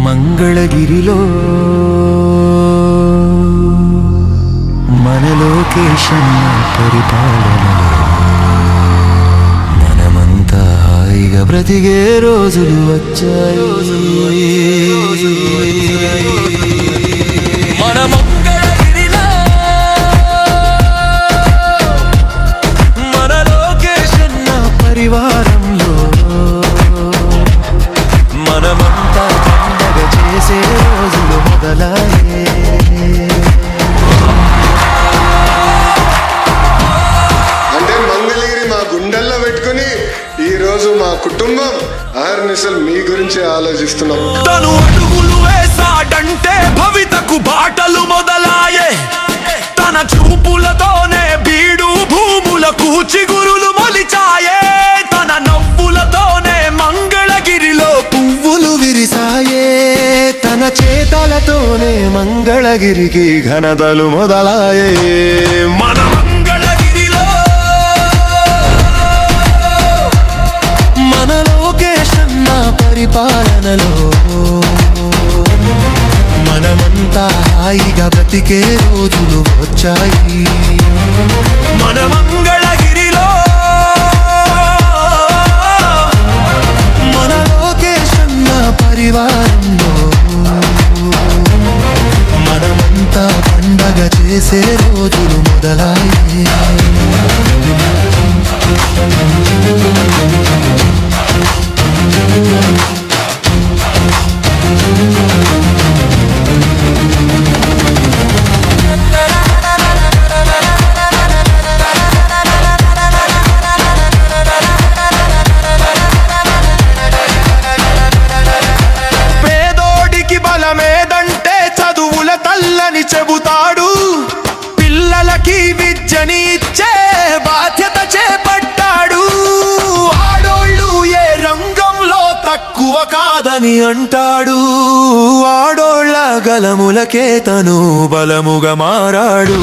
మంగళగిరిలో మన లోకేశన్న పరిపాలనలో మనమంతా హాయిగా బ్రతికే రోజులు వచ్చాయి. మన మంగళగిరిలో మన లోకేశన్న పరివారంలో మనమంతా పండగ చేసే రోజులు మొదలయ్యే. అంటే మంగళగిరి మా గుండెల్లో పెట్టుకుని ఈ రోజు మా కుటుంబం ఆర్నిసలు మీ గురించి ఆలోచిస్తున్నాం. తను అడుగులు వేసాడంటే భవితకు బాటలు మొదలాయే. తన చూపులతోనే బీడు భూముల కూచిగురులు మొలిచాయే. తన నవ్వులతోనే మంగళగిరిలో పువ్వులు విరిసాయే. తన చేతలతోనే మంగళగిరికి ఘనతలు మొదలాయే. మన మంగళగిరిలో మన లోకేశన్న పరిపాలనలో మనమంతా హాయిగా బ్రతికే రోజులు వచ్చాయి. మన మంగళగిరిలో మన లోకేశన్న పరివారంలో మనమంతా పండగ చేసే రోజులు మొదలయ్యే. పేదోడికి బలమేదంటే చదువుల తల్లని చెబుతాడు. పిల్లలకి విద్యని ఇచ్చే బాధ్యత చేపట్టాడు. ఆడోళ్ళు ఏ రంగంలో తక్కువ కాదని అంటాడు. ఆడోళ్ళ గలములకే తను బలముగా మారాడు.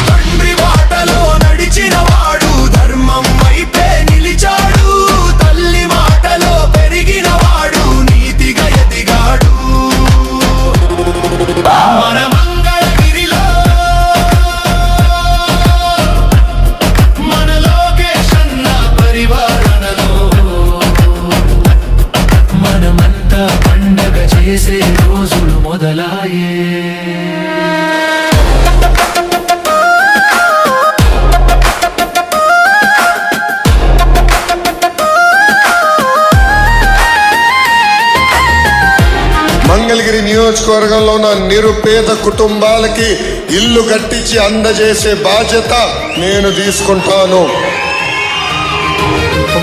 తండ్రి బాటలో నడిచిన వాడు ధర్మం వైపే నిలిచాడు. తల్లి మాటలో పెరిగిన వాడు నీతిగా ఎదిగాడు. మన మంగళగిరిలో మన లోకేశన్న పరివారణలో మనమంతా పండగ చేసే రోజులు మొదలాయే. మంగళగిరి నియోజకవర్గంలో ఉన్న నిరుపేద కుటుంబాలకి ఇల్లు కట్టించి అందజేసే బాధ్యత నేను తీసుకుంటాను.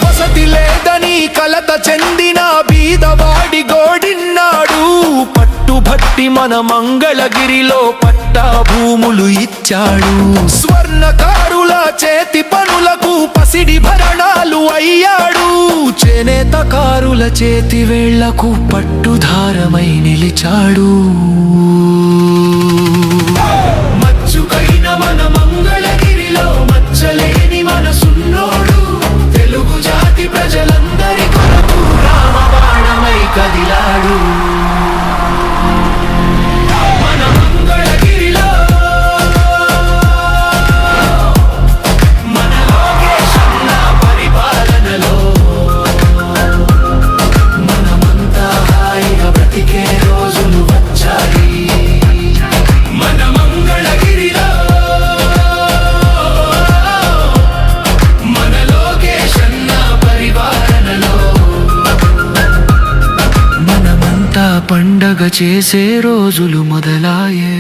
వసతి లేదని కలత చెందిన బీదవాడి గోడిన్నాడు. పట్టుబట్టి మన మంగళగిరిలో పట్టా భూములు ఇచ్చాడు. స్వర్ణకారుల చేతి పనులకు పసిడి భరణాలు అయ్యాడు. చేనేతకారుల చేతి వేళ్లకు పట్టుధారమై నిలిచాడు. మచ్చుకైన మన మంగళగిరిలో మచ్చలేని మనసున్నోడు. తెలుగు జాతి ప్రజలందరి కొరకు రామబాణమై కదిలాడు. మన మంగళగిరిలో మన లోకేశన్న పరిపాలనలో మనమంతా హాయిగా బ్రతికే రోజులు వచ్చాయి. మన మంగళగిరిలో మన లోకేశన్న పరిపాలనలో మనమంతా పండగ చేసే రోజులు మొదలాయే.